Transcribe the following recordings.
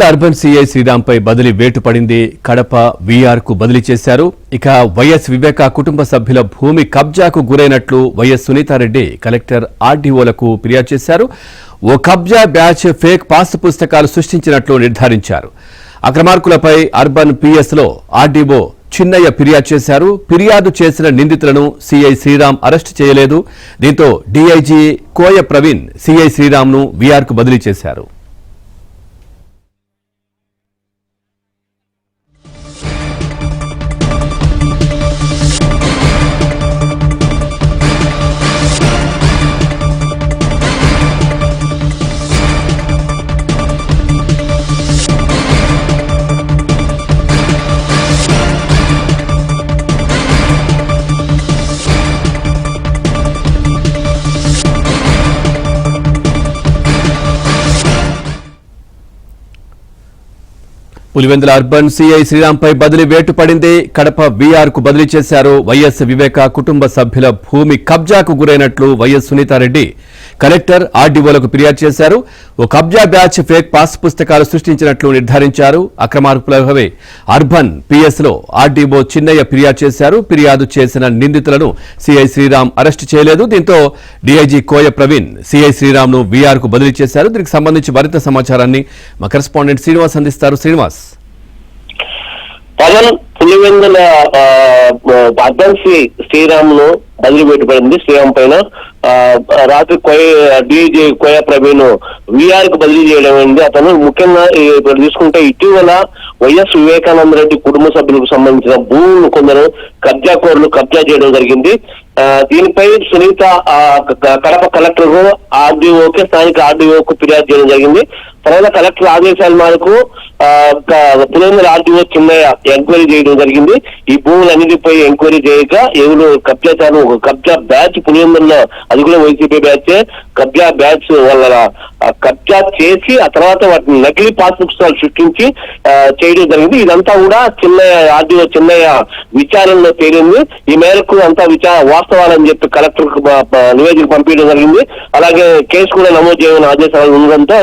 Urban CI Sriram పై బదిలీ వేటు పడింది. కడప వీఆర్ కు బదిలీ చేశారు. ఇక వైఎస్ వివేక కుటుంబ సభ్యుల భూమి కబ్జాకు గురైనట్లు వైఎస్ సునీతారెడ్డి కలెక్టర్ ఆర్డీఓలకు ఫిర్యాదు చేశారు. ఓ కబ్జా బ్యాచ్ ఫేక్ పాస్ పుస్తకాలు సృష్టించినట్లు నిర్ధారించారు. అక్రమార్కులపై అర్బన్ పిఎస్ లో ఆర్డీఓ చిన్నయ్య ఫిర్యాదు చేశారు. ఫిర్యాదు చేసిన నిందితులను సిఐ శ్రీరామ్ అరెస్టు చేయలేదు. దీంతో డీఐజీ కోయ ప్రవీణ్ సిఐ శ్రీరామ్ ను వీఆర్ కు బదిలీ చేశారు. పులివెందుల అర్బన్ సిఐ శ్రీరామ్ పై బదిలీ వేటు పడింది. కడప వీఆర్ కు బదిలీ చేశారు. వైఎస్ వివేక కుటుంబ సభ్యుల భూమి కబ్జాకు గురైనట్లు వైఎస్ సునీతారెడ్డి కలెక్టర్ ఆర్డీఓలకు ఫిర్యాదు చేశారు. ఓ కబ్జా బ్యాచ్ ఫేక్ పాస్ పుస్తకాలు సృష్టించినట్లు నిర్ధారించారు. అక్రమార్కులపై అర్బన్ పిఎస్ లో ఆర్డీఓ చిన్నయ్య ఫిర్యాదు చేశారు. ఫిర్యాదు చేసిన నిందితులను సిఐ శ్రీరామ్ అరెస్టు చేయలేదు. దీంతో డీఐజీ కోయ ప్రవీణ్ సిఐ శ్రీరామ్ ను వీఆర్ కు బదిలీ చేశారు. దీనికి సంబంధించి మరింత సమాచారాన్ని మా కరెస్పాండెంట్ శ్రీనివాస్ అందిస్తారు. శ్రీనివాస్, పవన్ పులివెందుల అర్బన్ శ్రీరామ్ ను బదిలీ పెట్టబడింది. శ్రీరామ్ పైన రాత్రి డీజీ కోయ ప్రవీణ్ వీఆర్ కు బదిలీ చేయడం అయింది. అతను ముఖ్యంగా ఇప్పుడు తీసుకుంటే ఇటీవల వైఎస్ వివేకానంద రెడ్డి కుటుంబ సభ్యులకు సంబంధించిన భూములు కొందరు కబ్జాకోరులు కబ్జా చేయడం జరిగింది. దీనిపై సునీత కడప కలెక్టర్ ఆర్డీఓకి స్థానిక ఆర్డీఓకు ఫిర్యాదు చేయడం జరిగింది. తర్వాత కలెక్టర్ ఆదేశాల మేరకు పులివెందుల ఆర్డీఓ చిన్నయ్య ఎంక్వైరీ చేయడం జరిగింది. ఈ భూములన్నిటిపై ఎంక్వైరీ చేయక ఎవరు కబ్జాచారం కబ్జా బ్యాచ్ పులివెందుల్లో అది కూడా వైసీపీ బ్యాచ్ కబ్జా బ్యాచ్ వాళ్ళ కబ్జా చేసి ఆ తర్వాత వాటిని నకిలీ పాస్ పుస్తకాలు సృష్టించి చేయడం జరిగింది. ఇదంతా కూడా ఆర్డీఓ చిన్నయ్య విచారణలో తేలింది. ఈ మేరకు అంతా వాస్తవాలని చెప్పి కలెక్టర్ నివేదిక పంపించడం జరిగింది. అలాగే కేసు కూడా నమోదు చేయమని ఆదేశాలు ఉండడంతో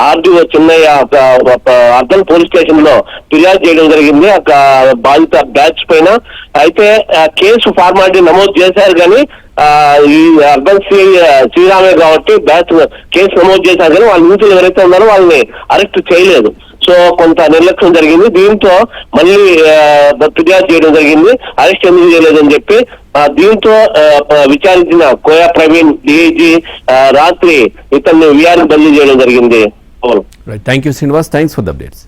RDO Chinnayya urban police station లో ఫిర్యాదు చేయడం జరిగింది బాధిత బ్యాచ్ పైన. అయితే కేసు ఫార్మాలిటీ నమోదు చేశారు కానీ ఈ అర్బన్ శ్రీరామే కాబట్టి బ్యాచ్ కేసు నమోదు చేశారు కానీ వాళ్ళ నిందితులు ఎవరైతే ఉన్నారో వాళ్ళని అరెస్ట్ చేయలేదు. సో కొంత నిర్లక్ష్యం జరిగింది. దీంతో మళ్ళీ ఫిర్యాదు చేయడం జరిగింది. అరెస్ట్ ఎందుకు చేయలేదని చెప్పి దీంతో విచారించిన కోయ ప్రవీణ్ డీఐజీ రాత్రి ఇతన్ని వీఆర్ బదిలీ చేయడం జరిగింది. Thank you Srinivas, thanks for the updates.